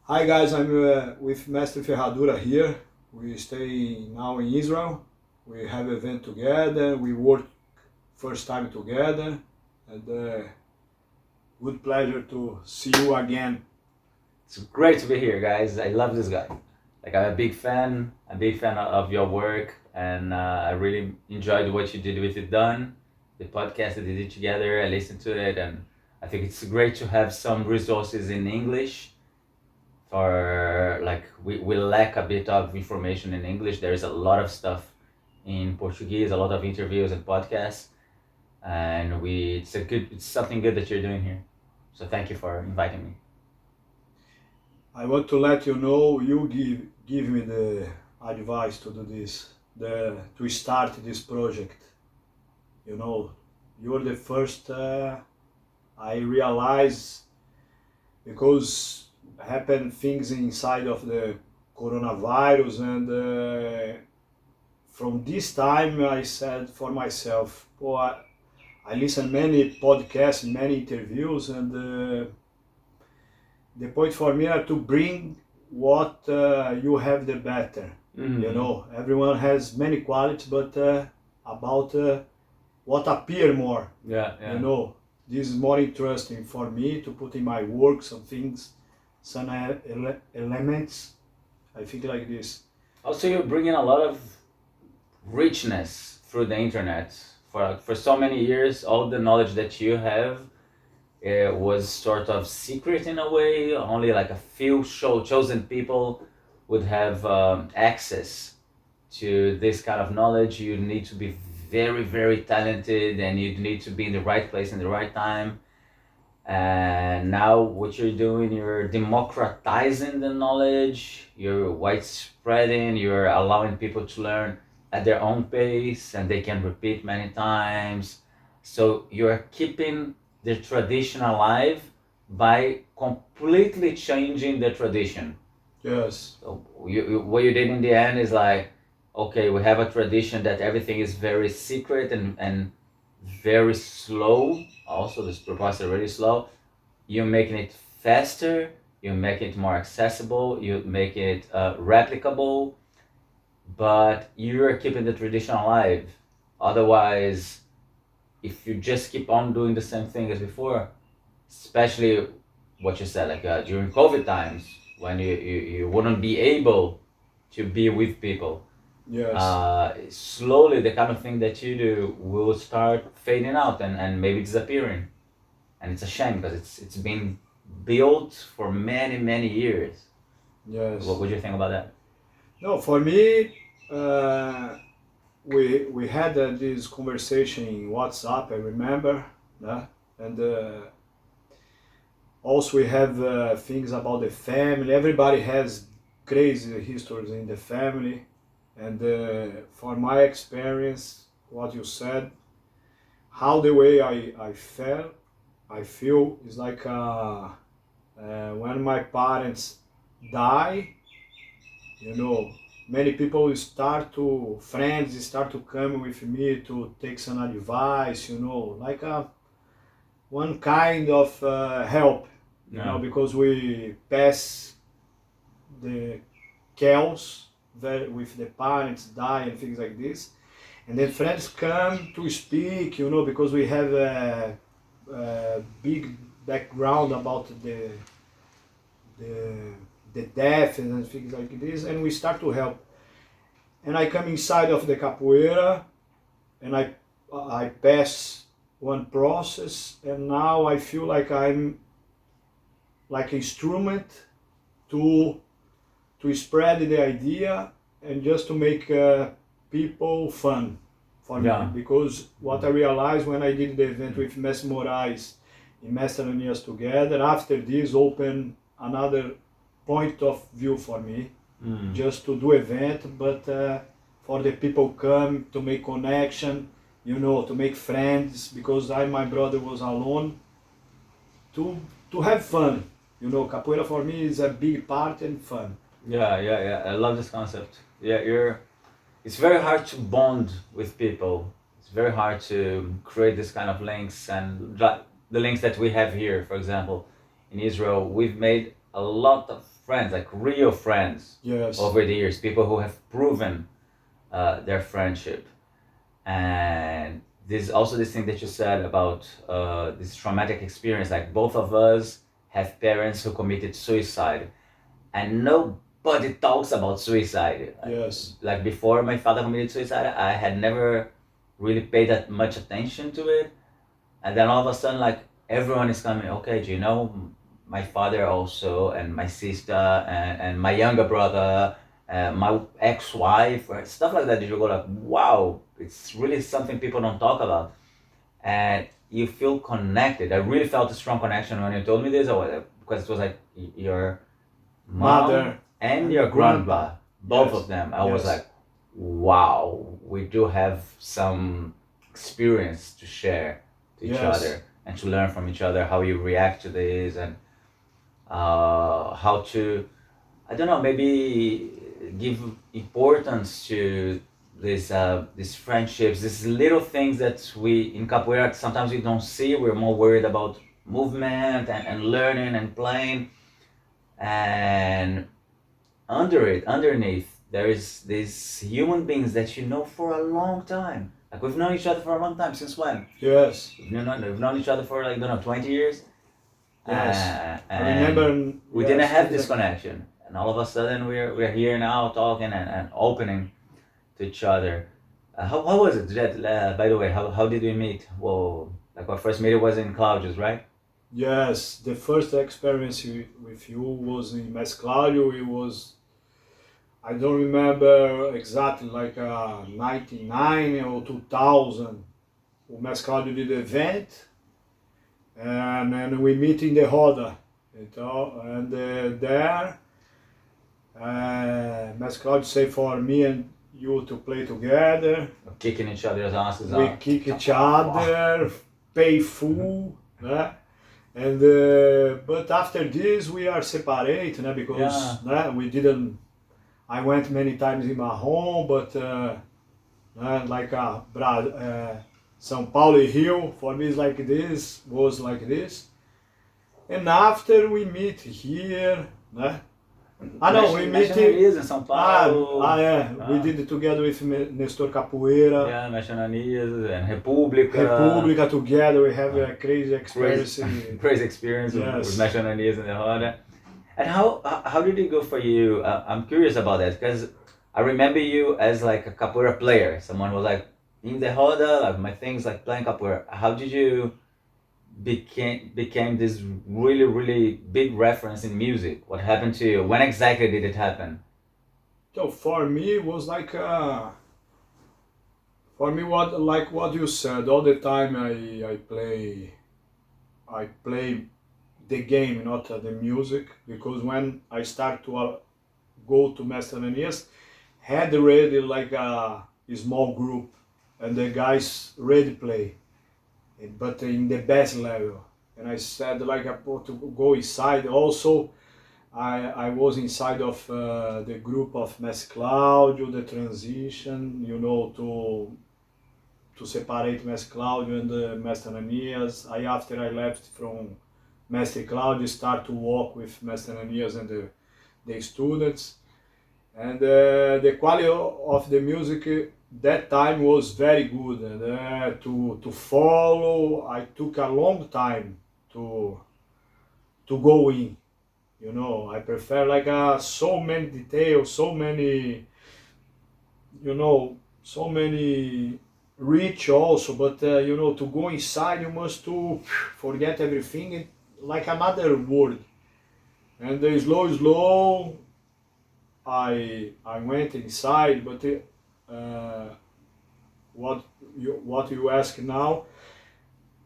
Hi guys, I'm with Mestre Ferradura here. We stay now in Israel. We have event together. We work first time together, and good pleasure to see you again. It's great to be here, guys. I love this guy. Like I'm a big fan of your work, and I really enjoyed what you did with it done, the podcast that you did together. I listened to it, and I think it's great to have some resources in English. For like we lack a bit of information in English. There is a lot of stuff in Portuguese, a lot of interviews and podcasts, and it's something good that you're doing here. So thank you for inviting me. I want to let you know you give me the advice to do this, to start this project. You know, you're the first. I realize because happen things inside of the coronavirus, and from this time I said for myself, oh, I listen many podcasts, many interviews, and the point for me are to bring what you have the better. Mm-hmm. You know, everyone has many qualities, but about what appear more. Yeah. You know, this is more interesting for me to put in my work some things, some elements. I think like this. Also, you're bringing a lot of richness through the internet. For so many years, all the knowledge that you have was sort of secret in a way. Only like a few chosen people would have access to this kind of knowledge. You need to be very, very talented, and you need to be in the right place in the right time. And now what you're doing, you're democratizing the knowledge, you're widespreading, you're allowing people to learn at their own pace, and they can repeat many times. So you're keeping the tradition alive by completely changing the tradition. Yes. So what you did in the end is like, okay, we have a tradition that everything is very secret and very slow. Also, this process is really slow. You're making it faster. You're making it more accessible. You make it replicable, but you're keeping the tradition alive. Otherwise, if you just keep on doing the same thing as before, especially what you said, like during COVID times, when you wouldn't be able to be with people. Yes. Slowly the kind of thing that you do will start fading out and maybe disappearing. And it's a shame because it's been built for many years. Yes. What would you think about that? No, for me, we had this conversation in WhatsApp. I remember, and also we have things about the family. Everybody has crazy histories in the family, and for my experience, what you said, how the way I feel is like when my parents die, you know, many people friends start to come with me to take some advice, you know, like one kind of help, you know, because we pass the chaos with the parents die and things like this. And then friends come to speak, you know, because we have a big background about the death and things like this, and we start to help. And I come inside of the capoeira, and I pass one process, and now I feel like I'm like an instrument to spread the idea and just to make people fun for me. Because what I realized when I did the event with Mestre Moraes in Mestre together, after this opened another point of view for me, just to do event, but for the people come to make connection, you know, to make friends, because my brother was alone, to have fun, you know. Capoeira for me is a big part and fun. Yeah. I love this concept. Yeah, it's very hard to bond with people. It's very hard to create this kind of links, and the links that we have here, for example, in Israel, we've made a lot of friends, like real friends Yes. over the years, people who have proven their friendship. And there's also this thing that you said about this traumatic experience, like both of us have parents who committed suicide, and nobody talks about suicide. Yes. Like before my father committed suicide, I had never really paid that much attention to it, and then all of a sudden, like, everyone is coming, okay, do you know my father also, and my sister, and my younger brother, my ex-wife, or stuff like that. You go like, wow, it's really something people don't talk about, and you feel connected. I really felt a strong connection when you told me this, because it was like your mom Mother and your grandpa, both Yes. of them. I was Yes. like, wow, we do have some experience to share to each Yes. other, and to learn from each other how you react to this, and how to, I don't know, maybe give importance to these friendships, these little things that we in capoeira sometimes we don't see. We're more worried about movement and learning and playing, and underneath there is these human beings that you know for a long time. Like, we've known each other for a long time. Since when? Yes. We've known each other for, like, I don't know, 20 years. Yes. I And remember. we yes, didn't have this exactly. connection, and all of a sudden we're here now talking and opening to each other. How was it, Jet? By the way, how did we meet? Well, like, our first meeting was in Claudius, right? Yes, the first experience with you was in Mesclado. It was, I don't remember exactly, like 99 or 2000. O Mesclado did the event, and then we meet in the Roda. Então, and there, Mesclado say for me and you to play together. Kicking each other's asses We off. kick each other, pay full, né? And but after this we are separate, né? Because we didn't. I went many times in my home, but like São Paulo Rio for me is like this, was like this. And after we meet here, né? No, we meet in São Paulo. We did it together with Nestor Capoeira. Yeah, Mexananias and República. República together, we have a crazy experience. Crazy experience with Mexananias and the Roda. And how did it go for you? I'm curious about that, because I remember you as like a capoeira player. Someone was like, in the Roda, like my things like playing capoeira. How did you became this really big reference in music? What happened to you? When exactly did it happen? So for me, it was like for me, what you said all the time. I play the game, not the music, because when I start to go to Mestre Ananias, had already like a small group, and the guys ready play, but in the best level. And I said like I put to go inside. Also, I was inside of the group of Mestre Claudio, the transition, to separate Mestre Claudio and Mestre Ananias. After I left from Mestre Claudio, start to work with Mestre Ananias and the students. And the quality of the music that time was very good. And to follow, I took a long time to go in. I prefer like so many details, so many, so many reach also, but to go inside you must to forget everything, like another word. And slow I went inside, but what you ask now,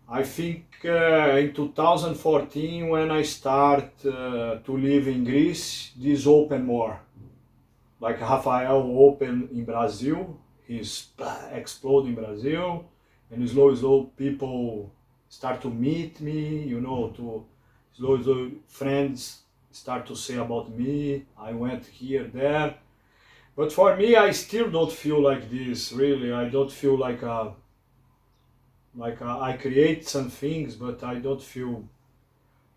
I think in 2014 when I start to live in Greece, this open more. Like Rafael open in Brazil, he's explode in Brazil, and slow people start to meet me, to slow friends start to say about me. I went here, there. But for me, I still don't feel like this, really. I don't feel like I create some things, but I don't feel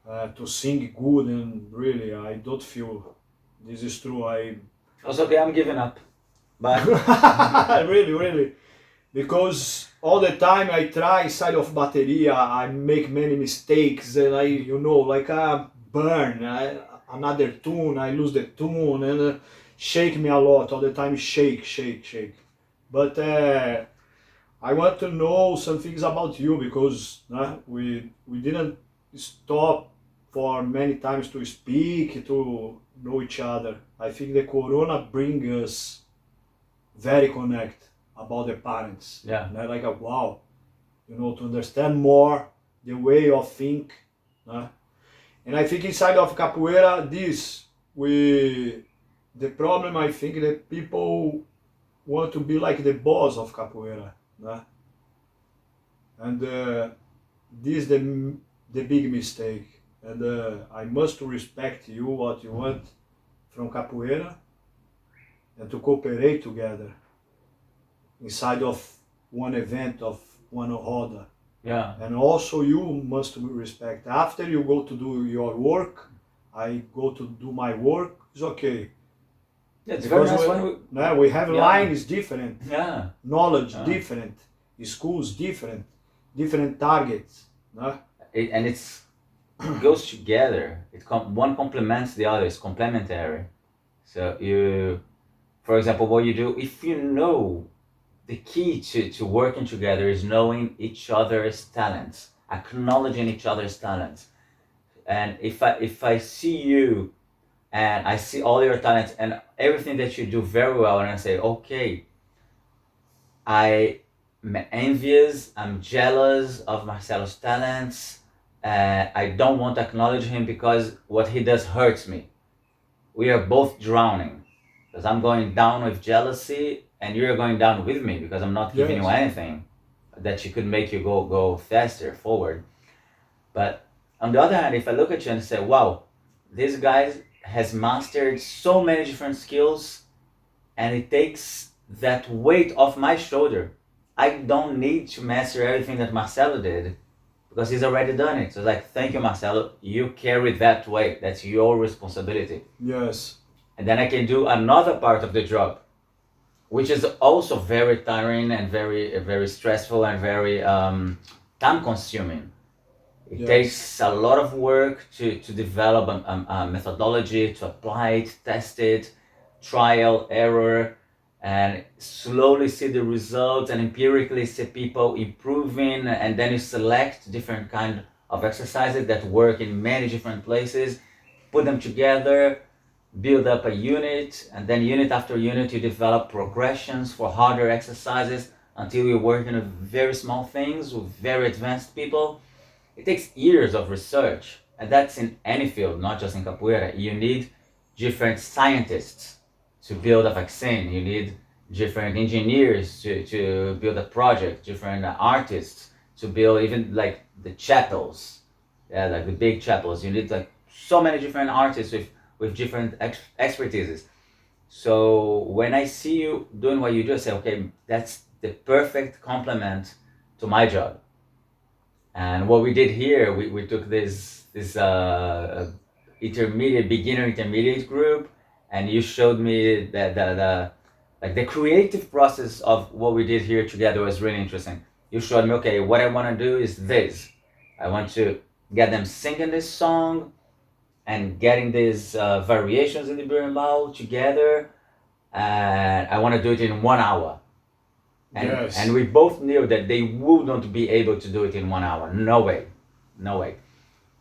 to sing good, and really I don't feel this is true. It's okay, I'm giving up. But really, because all the time I try inside of bateria, I make many mistakes, and I, like I burn another tune, I lose the tune, and shake me a lot all the time, shake. But I want to know some things about you, because we didn't stop for many times to speak, to know each other. I think the Corona bring us very connect about the parents. Yeah. Like wow, to understand more the way of think. And I think inside of capoeira, the problem, I think that people want to be like the boss of capoeira. And this the big mistake. And I must respect you, what you want from capoeira, and to cooperate together inside of one event, of one roda. yeah, And also you must respect. After you go to do your work, I go to do my work, it's okay. yeah, it's very Because nice when we have Yeah. lines different, yeah. knowledge Yeah. different, schools different targets. And it's it goes together. One complements the other. It's complementary. So for example, what you do, if you know the key to working together is knowing each other's talents, acknowledging each other's talents. And if I see you and I see all your talents and everything that you do very well, and I say, okay, I'm envious, I'm jealous of Marcelo's talents. I don't want to acknowledge him because what he does hurts me. We are both drowning because I'm going down with jealousy and you're going down with me because I'm not giving you Yes. anything that could make you go faster forward. But on the other hand, if I look at you and say, wow, this guy has mastered so many different skills and it takes that weight off my shoulder. I don't need to master everything that Marcelo did because he's already done it. So it's like, thank you, Marcelo. You carry that weight. That's your responsibility. Yes. And then I can do another part of the job, which is also very tiring and very stressful and very time consuming. It Yes. takes a lot of work to develop a methodology, to apply it, test it, trial, error, and slowly see the results and empirically see people improving. And then you select different kind of exercises that work in many different places, put them together, build up a unit, and then unit after unit you develop progressions for harder exercises until you're working with very small things with very advanced people. It takes years of research, and that's in any field, not just in capoeira. You need different scientists to build a vaccine. You need different engineers to build a project, different artists to build even like the chapels, like the big chapels. You need like so many different artists with different expertises. So when I see you doing what you do, I say, okay, that's the perfect complement to my job. And what we did here, we took this beginner intermediate group, and you showed me that the creative process of what we did here together was really interesting. You showed me, okay, what I want to do is this. I want to get them singing this song and getting these variations in the berimbau together, and I want to do it in 1 hour. Yes. And we both knew that they wouldn't be able to do it in 1 hour. No way.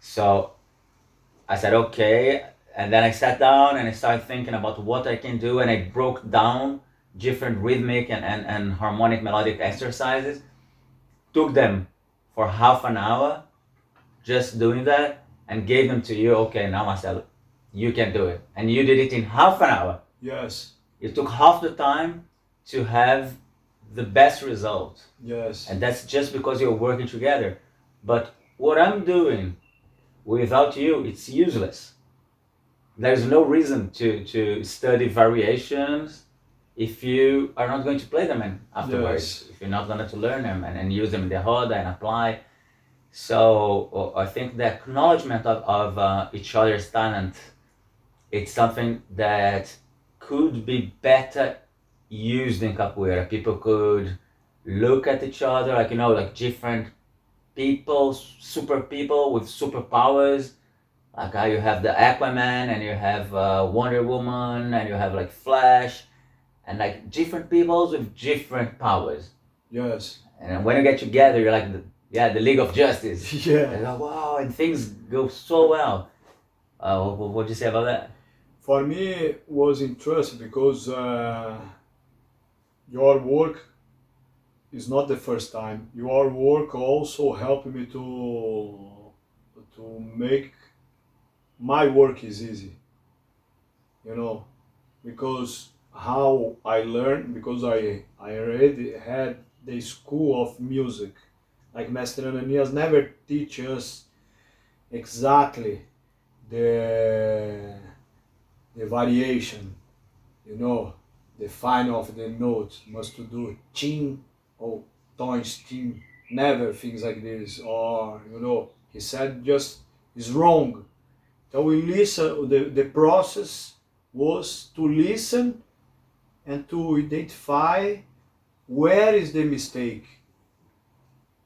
So I said, okay. And then I sat down and I started thinking about what I can do. And I broke down different rhythmic and harmonic melodic exercises. Took them for half an hour, just doing that, and gave them to you. Okay, now Marcelo, you can do it. And you did it in half an hour. Yes. It took half the time to have the best result. Yes. And that's just because you're working together. But what I'm doing without you, it's useless. There's no reason to study variations if you are not going to play them afterwards. Yes. If you're not going to learn them and use them in the roda and apply. So I think the acknowledgement of each other's talent, it's something that could be better used in capoeira. People could look at each other like, like different people, super people with superpowers. Like how you have the Aquaman and you have Wonder Woman and you have like Flash and like different peoples with different powers. Yes. And when you get together, you're like, the League of Justice. Yeah. And like, wow, and things go so well. What do you say about that? For me, it was interesting because your work is not the first time. Your work also helped me to make my work is easy. Because how I learned, because I already had the school of music. Like Mestre never teach us exactly the variation, the final of the notes, must to do chin or tones, chin, never things like this, or he said just is wrong. So we listen, the process was to listen and to identify where is the mistake.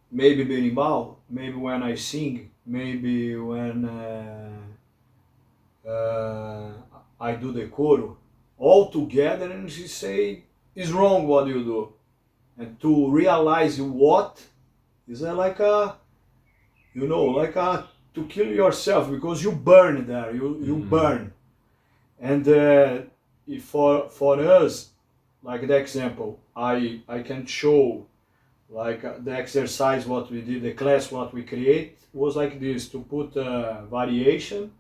Maybe berimbau, maybe when I sing, maybe when I do the coro, all together, and she say, it's wrong what you do. And to realize what is like to kill yourself, because you burn there, you burn. And if for us, like the example, I can show, like the exercise what we did, the class what we create was like this, to put variation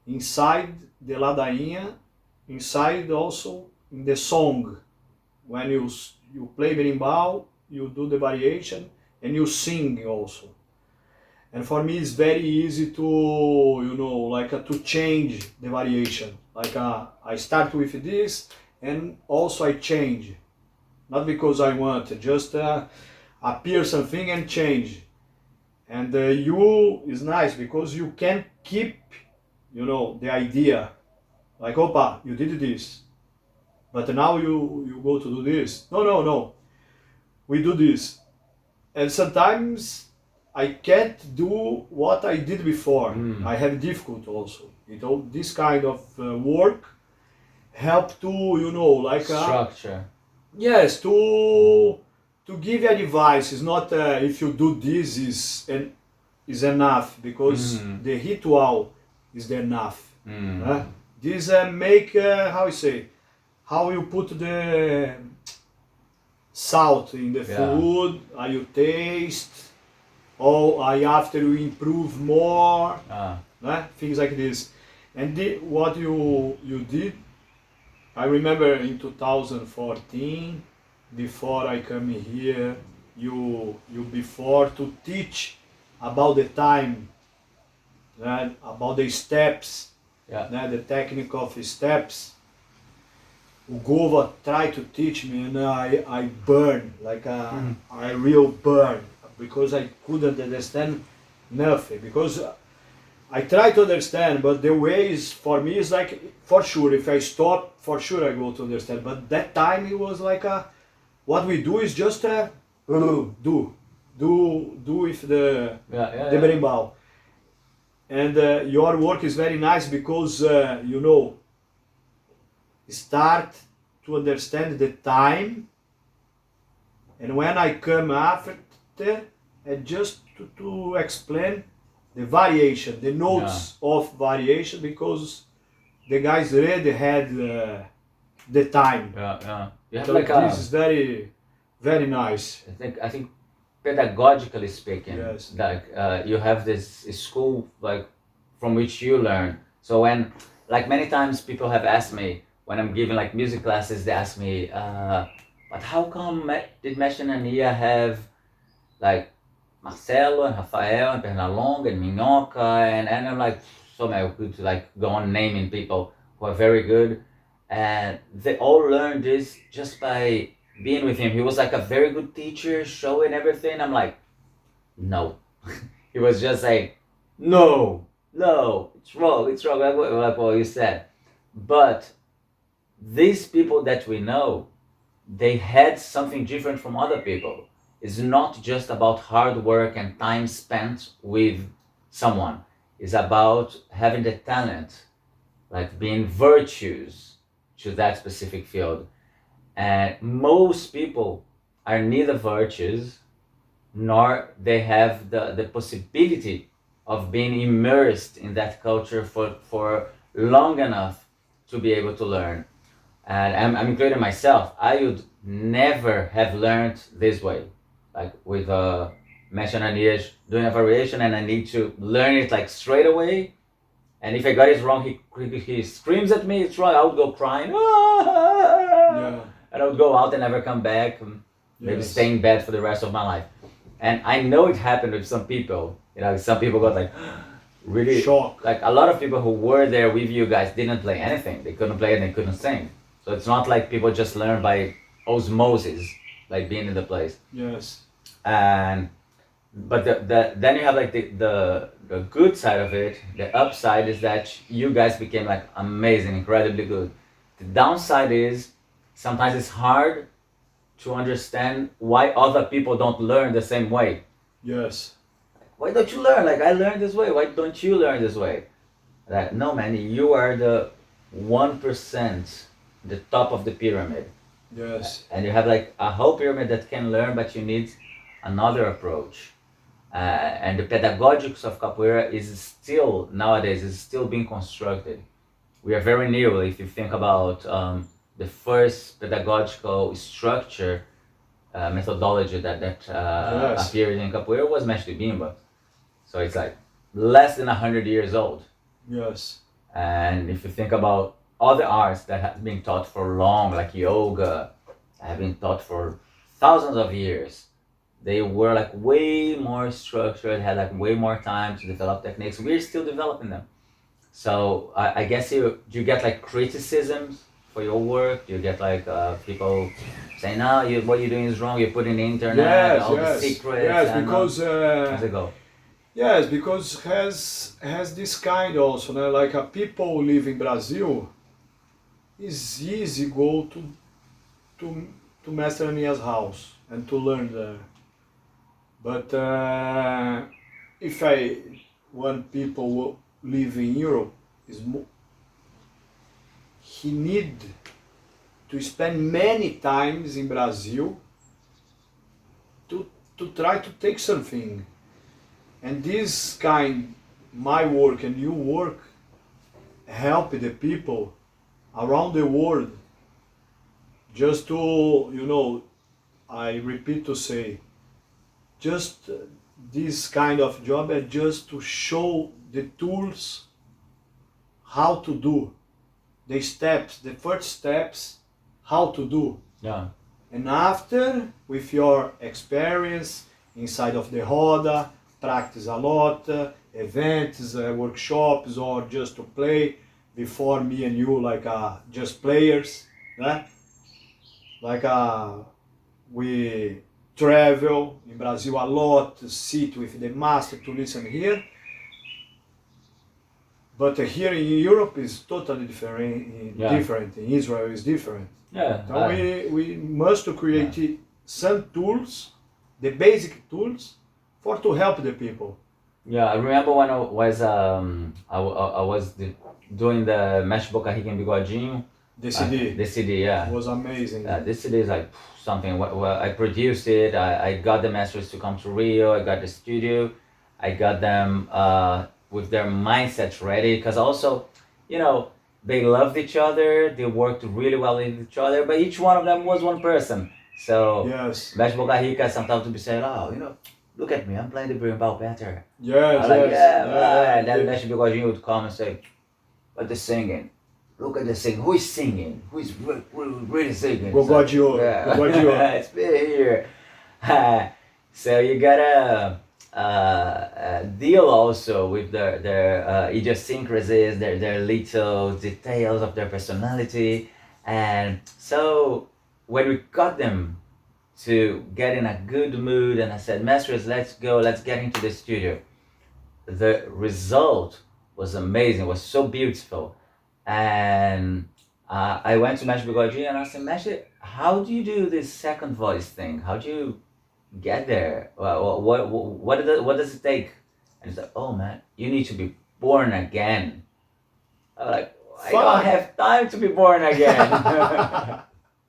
inside the ladainha, inside also in the song. When you play berimbau, you do the variation and you sing also. And for me it's very easy to to change the variation. Like I start with this and also I change. Not because I want, just appear something and change. And you is nice because you can keep, the idea. Like, opa, you did this, but now you go to do this. No, we do this. And sometimes I can't do what I did before. I have difficult also. This kind of work help to, Structure. yes, to give advice. It's not if you do this is enough, because the ritual is the enough. This make how you say, how you put the salt in the food, you taste, or after you improve more, things like this. And what you did, I remember in 2014, before I come here, you before to teach about the time, about the steps, the technique of steps. Ugova tried to teach me, and I burn, like I real burn, because I couldn't understand nothing. Because I try to understand, but the way is, for me, is like, for sure, if I stop, for sure I go to understand. But that time it was like what we do is just do with the berimbau. And your work is very nice because start to understand the time, and when I come after, and just to explain the variation, the notes of variation, because the guys already had the time. You have So like this is very, very nice. I think pedagogically speaking, Yes. like you have this school like from which you learn. So when, like, many times people have asked me when I'm giving like music classes, they ask me, but how come did Mestre and Nia have like Marcelo and Rafael and Pernalonga and Minhoca, and I'm like, so many good to like go on naming people who are very good, and they all learned this just by being with him. He was like a very good teacher, showing everything. I'm like, no, he was just like, no, it's wrong, like what you said. But these people that we know, they had something different from other people. It's not just about hard work and time spent with someone. It's about having the talent, like being virtues to that specific field. And most people are neither virtues nor they have the possibility of being immersed in that culture for long enough to be able to learn. And I'm including myself. I would never have learned this way, like with Mestre doing a variation, and I need to learn it like straight away. And if I got it wrong, he screams at me, it's wrong, I would go crying, Yeah. and I would go out and never come back, maybe Yes. stay in bed for the rest of my life. And I know it happened with some people. Some people got like really Shock. like a lot of people who were there with you guys didn't play anything. They couldn't play and they couldn't sing. So it's not like people just learn by osmosis, like being in the place. Yes. And but then you have like the good side of it. The upside is that you guys became like amazing, incredibly good. The downside is sometimes it's hard to understand why other people don't learn the same way. Yes. Why don't you learn? Like I learned this way. Why don't you learn this way? Like, no, man, you are the 1%, the top of the pyramid. Yes. And you have like a whole pyramid that can learn, but you need another approach. And the pedagogics of capoeira is still, nowadays, is still being constructed. We are very new. If you think about the first pedagogical structure, methodology that Yes. appeared in capoeira was Mestre Bimba. So it's like less than 100 years old. Yes. And if you think about other arts that have been taught for long, like yoga, have been taught for thousands of years, they were like way more structured, had like way more time to develop techniques. We're still developing them. So I guess you get like criticisms for your work. You get like people saying, "No, what you're doing is wrong. You're putting the internet, Yes. all Yes. the secrets." Yes. and, Because. how's it go? Yes, because has this kind also, né? Like people live in Brazil, it's easy go to Mestre Ania's house and to learn there. But if I want people who live in Europe, he need to spend many times in Brazil to try to take something. And this kind, my work and your work, help the people around the world just to, I repeat to say, just this kind of job is just to show the tools how to do, the steps, the first steps, how to do. Yeah. And after, with your experience inside of the roda, practice a lot, events, workshops, or just to play before me and you, like just players, né? Like we travel in Brazil a lot, to sit with the master to listen here. But here in Europe is totally different. Yeah. Different. In Israel is different. Yeah. So we must create some tools, the basic tools, for to help the people. Yeah, I remember when I was doing the Mexe Boca Rica and Bigodinho. The CD The CD, yeah. was amazing. This CD is like something. Well, I produced it. I got the masters to come to Rio. I got the studio. I got them with their mindsets ready. Because also, they loved each other. They worked really well with each other. But each one of them was one person. So Yes. Mexe Boca Rica sometimes to be said, oh, look at me. I'm playing the berimbau better. Yes. I'm like, yes. And then Mestre Bigodinho would come and say, but the singing. Look at the singing. Who is singing? Who is really singing? Gogodinho. Yeah. Gogodinho. It's been here. So you gotta deal also with their idiosyncrasies, their little details of their personality. And so when we got them to get in a good mood, and I said, Masters, let's go, let's get into the studio. the result was amazing. It was so beautiful. And I went to Mestre Bigodinho and I said, Mestre, how do you do this second voice thing? How do you get there? What does it take? And he's like, oh man, you need to be born again. I'm like, I don't have time to be born again.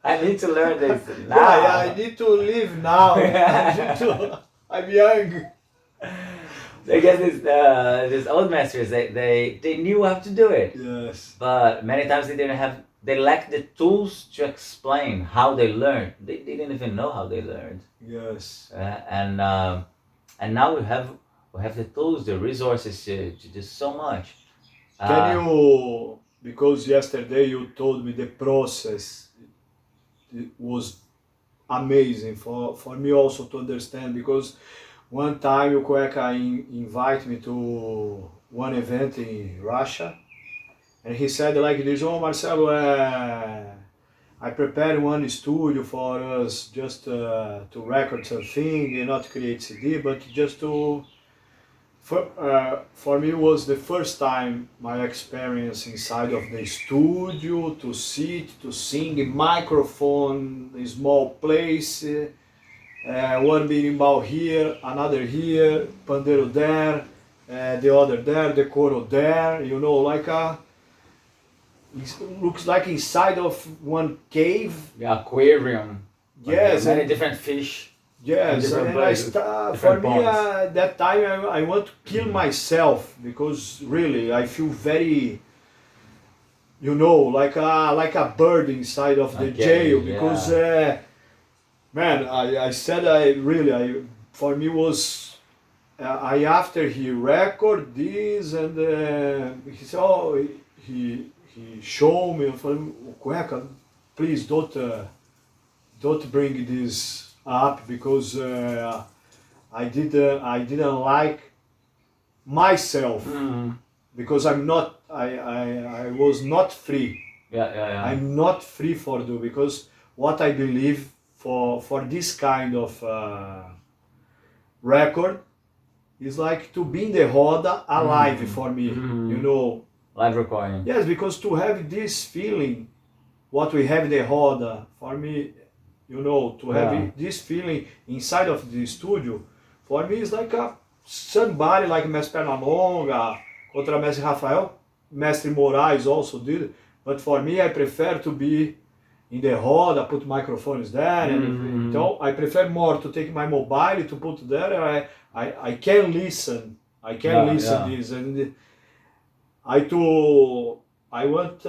I need to learn this now. Yeah, I need to live now. I'm young. I guess these old masters, they knew how to do it. Yes. But many times they lacked the tools to explain how they learned. They didn't even know how they learned. Yes. And now we have the tools, the resources to do so much. Can you, because yesterday you told me the process, it was amazing for me also to understand, because one time o Cueca invite me to one event in Russia, and he said like this, oh Marcelo, I prepared one studio for us just to record something, and not create CD, but just to, for me it was the first time my experience inside of the studio, to sit, to sing, a microphone, a small place, one berimbau here, another here, pandeiro there, the other there, the coro there, you know, like it looks like inside of one cave. Yeah, aquarium. Yes. Many different fish. Yes, and for me that time I want to kill myself, because really I feel very, you know, like a bird inside of the jail, because man, I said for me was after he record this, and he said, oh, he showed me, for Cueca, please don't bring this up, because I didn't like myself, because I was not free. Yeah. I'm not free for do, because what I believe for this kind of record is like to be in the roda alive for me, you know. Live recording. Yes, because to have this feeling, what we have in the roda, for me, you know, to have this feeling inside of the studio, for me is like somebody like Mestre Pernalonga, contra Mestre Rafael, Mestre Moraes also did it, but for me I prefer to be in the roda, put microphones there, and so I prefer more to take my mobile to put there, I can listen, this, and I want,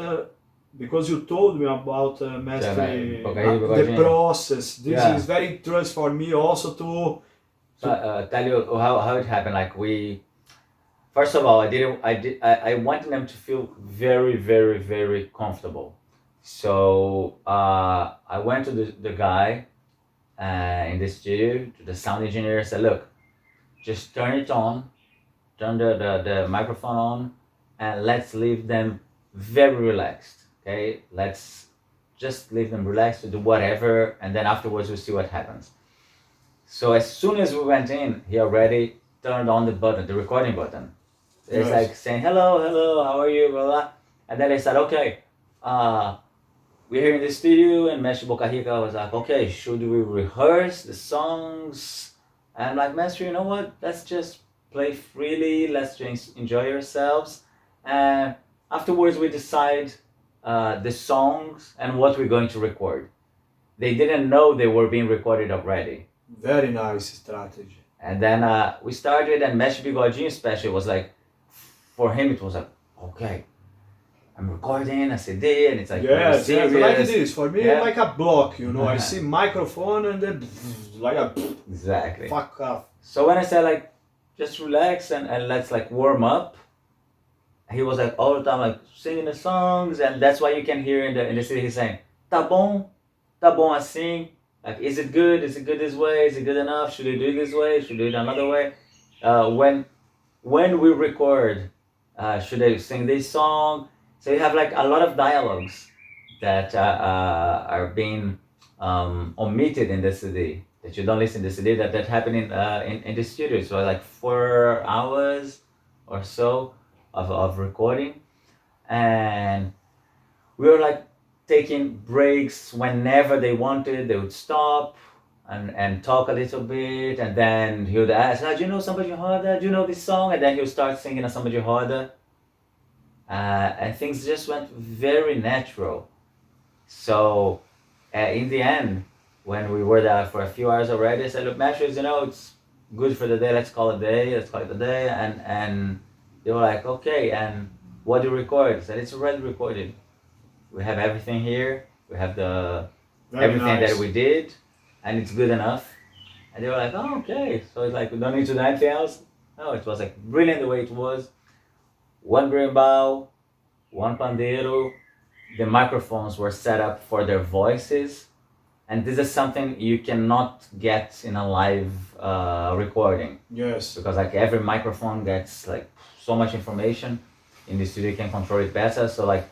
because you told me about Mestre, the process. This is very interesting for me also to tell you how it happened. Like first of all, I wanted them to feel very, very, very comfortable. So I went to the guy in the studio, to the sound engineer, said, look, just turn it on, turn the microphone on, and let's leave them very relaxed. Okay, let's just leave them relaxed to do whatever, and then afterwards we'll see what happens. So as soon as we went in, he already turned on the button, the recording button. It's like saying, hello, how are you, blah, blah. And then they said, okay, we're here in the studio, and Mestre Boca Rica was like, okay, should we rehearse the songs? And I'm like, Mestre, you know what, let's just play freely, let's just enjoy yourselves. And afterwards we decide the songs and what we're going to record. They didn't know they were being recorded already. Very nice strategy. And then we started, and Mestre Bigodinho especially was like, for him it was like, okay, I'm recording a CD, and it's like, yes, like this. For me, like a block, you know. I see microphone and then like a exactly. Fuck off. So when I said like, just relax and let's like warm up, he was like all the time like singing the songs, and that's why you can hear in the CD he's saying, tá bom assim, like is it good this way, is it good enough, should we do it this way, should we do it another way, when we record, should I sing this song? So you have like a lot of dialogues that are being omitted in the CD, that you don't listen to the CD, that happened in the studio. So like 4 hours or so of recording, and we were like taking breaks whenever they wanted. They would stop and talk a little bit, and then he would ask, do you know Samba de Roda? Do you know this song? And then he would start singing a Samba de Roda. And things just went very natural. So in the end, when we were there for a few hours already, I said, look, Mestre, it's good for the day, let's call it a day. And they were like, okay, and what do you record? I said, it's already recorded. We have everything here. We have everything that we did, and it's good enough. And they were like, oh, okay. So it's like, we don't need to do anything else. No, it was like brilliant the way it was. One berimbau, one pandeiro. The microphones were set up for their voices. And this is something you cannot get in a live recording. Yes. Because like every microphone gets like so much information. In the studio you can control it better. So like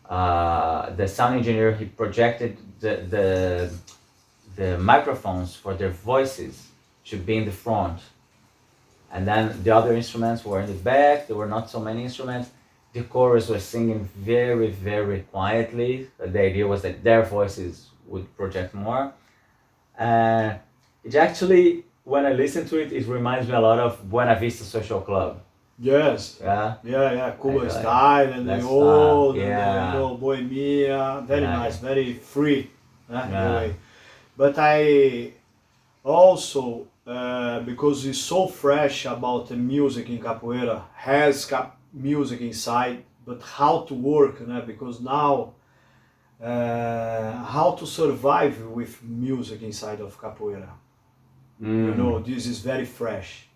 the sound engineer, he projected the microphones for their voices to be in the front. And then the other instruments were in the back. There were not so many instruments. The chorus was singing very, very quietly. The idea was that their voices would project more. It actually, when I listen to it, it reminds me a lot of Buena Vista Social Club. Yes. Yeah. Yeah. Cuba style and the old, and the bohemia. Very nice, very free. Anyway. But I also, because it's so fresh about the music in Capoeira, has music inside, but how to work, because now, how to survive with music inside of Capoeira. This is very fresh.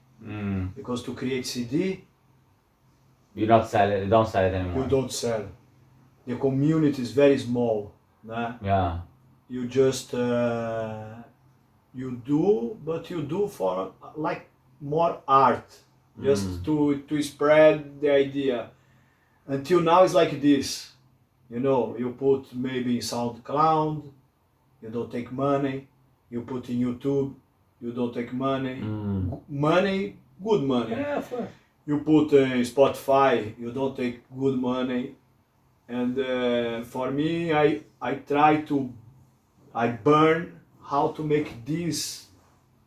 Because to create CD, you don't sell it anymore. You don't sell. The community is very small. Yeah. You just you do for like more art, just to spread the idea. Until now it's like this, you put maybe in SoundCloud, you don't take money. You put in YouTube, you don't take money. Money, good money. Yeah, of course. You put in Spotify, you don't take good money. And for me, I burn how to make this,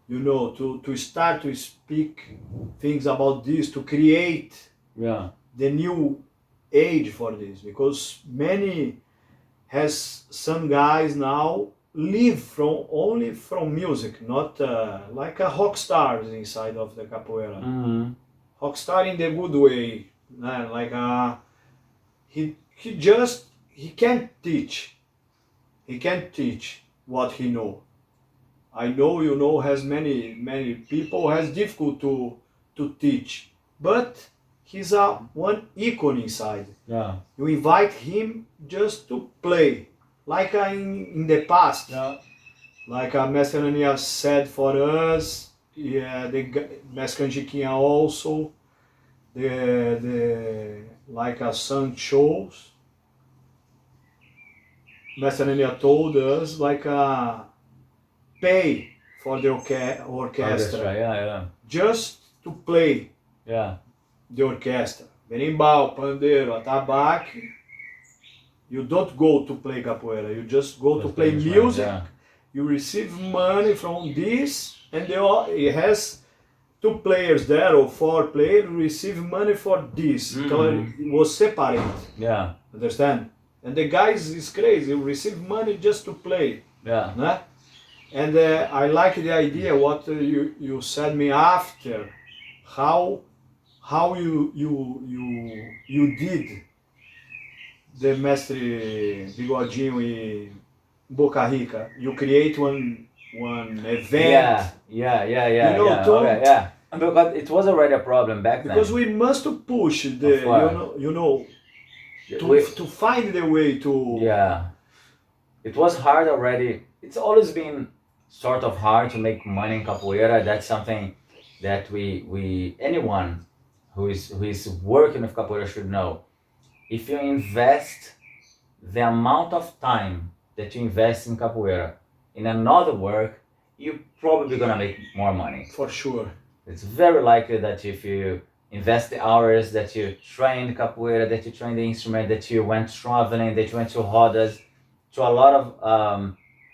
to start to speak things about this, to create the new age for this, because some guys now live only from music, not like a rock stars inside of the Capoeira. Rock star in the good way, like he can't teach. He can't teach what he know. I know, has many people has difficult to teach, but he's one icon inside. Yeah. You invite him just to play, like in the past. Yeah. Like Mestre said for us, the Mestre Canjiquinha also, the like sun shows. Mestre told us like pay for the orchestra, just to play the orchestra. Berimbau, pandeiro, atabaque. You don't go to play capoeira, you just go to play music. You receive money from this, and it has 2 players there or 4 players receive money for this. Então it was separate. Yeah. Understand? And the guys is crazy. You receive money just to play. Yeah. Né? And I like the idea what you said me after, how you did the Mestre Bigodinho e Boca Rica. You create one event. Yeah. Because it was already a problem back then. Because we must push to find the way to. Yeah. It was hard already. It's always been sort of hard to make money in capoeira. That's something that anyone who is working with capoeira should know. If you invest the amount of time that you invest in capoeira in another work, you're probably gonna make more money. For sure. It's very likely that if you invest the hours that you trained capoeira, that you trained the instrument, that you went traveling, that you went to rodas, to a lot of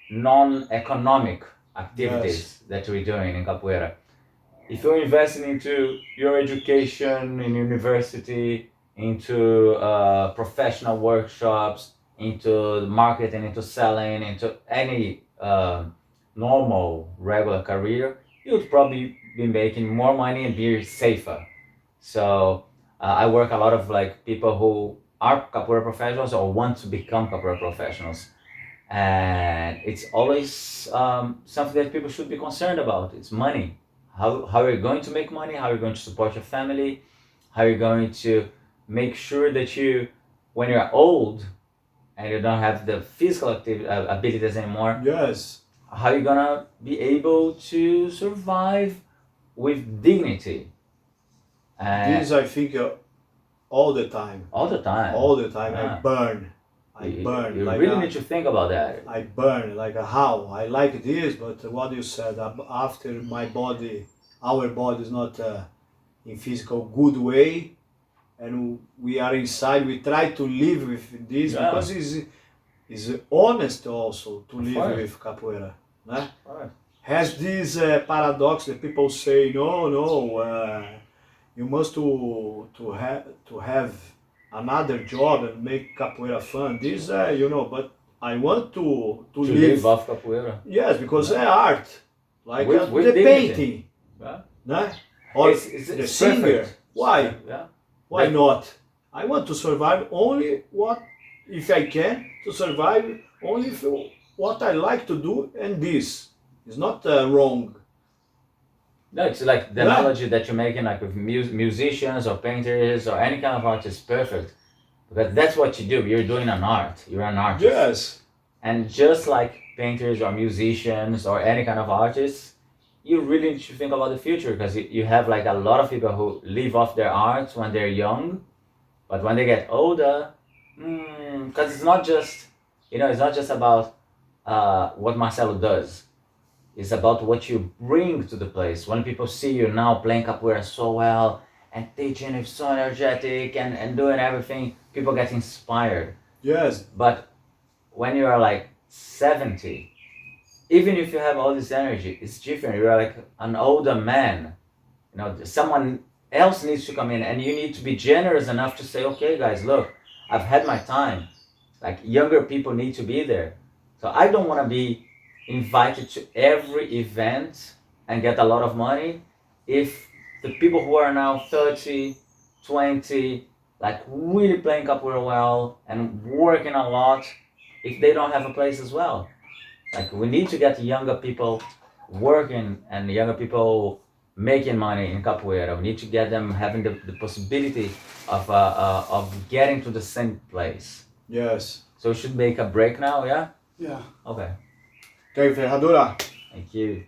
non-economic activities that we're doing in capoeira. If you're investing into your education in university, into professional workshops, into marketing, into selling, into any normal, regular career, you'd probably be making more money and be safer. So I work a lot of like people who are capoeira professionals or want to become capoeira professionals. And it's always something that people should be concerned about. It's money. How are you going to make money? How are you going to support your family? How are you going to make sure that you, when you're old and you don't have the physical abilities anymore, Yes. how are you gonna be able to survive with dignity? This I think all the time. All the time. All the time. Yeah. I burn. You like really need to think about that. I burn like how I like this, but what you said after my body, our body is not in physical good way, and we are inside. We try to live with this because it's honest also to live with capoeira. Né? Has this paradox that people say no, you must to have another job and make capoeira fun. This but I want to live off capoeira. Yes, because it's art, like with the dignity. painting, Yeah. or it's the singer. perfect. Why? Yeah. Why not? I want to survive only if I can, to survive only what I like to do, and this is not wrong. No, it's like the analogy that you're making, like with musicians or painters or any kind of art is perfect, because that's what you do. You're doing an art. You're an artist. Yes. And just like painters or musicians or any kind of artists, you really should think about the future, because you have like a lot of people who live off their art when they're young, but when they get older, because it's not just about what Marcelo does. It's about what you bring to the place. When people see you now playing capoeira so well and teaching it so energetic and doing everything, people get inspired. Yes. But when you are like 70, even if you have all this energy, it's different. You're like an older man. Someone else needs to come in, and you need to be generous enough to say, okay, guys, look, I've had my time. Like, younger people need to be there. So I don't want to be invited to every event and get a lot of money if the people who are now 30, 20, like really playing capoeira well and working a lot, if they don't have a place as well. Like, we need to get younger people working and younger people making money in capoeira. We need to get them having the possibility of getting to the same place. Yes. So we should make a break now, yeah? Yeah. Okay. Thank you, Ferradura. Thank you.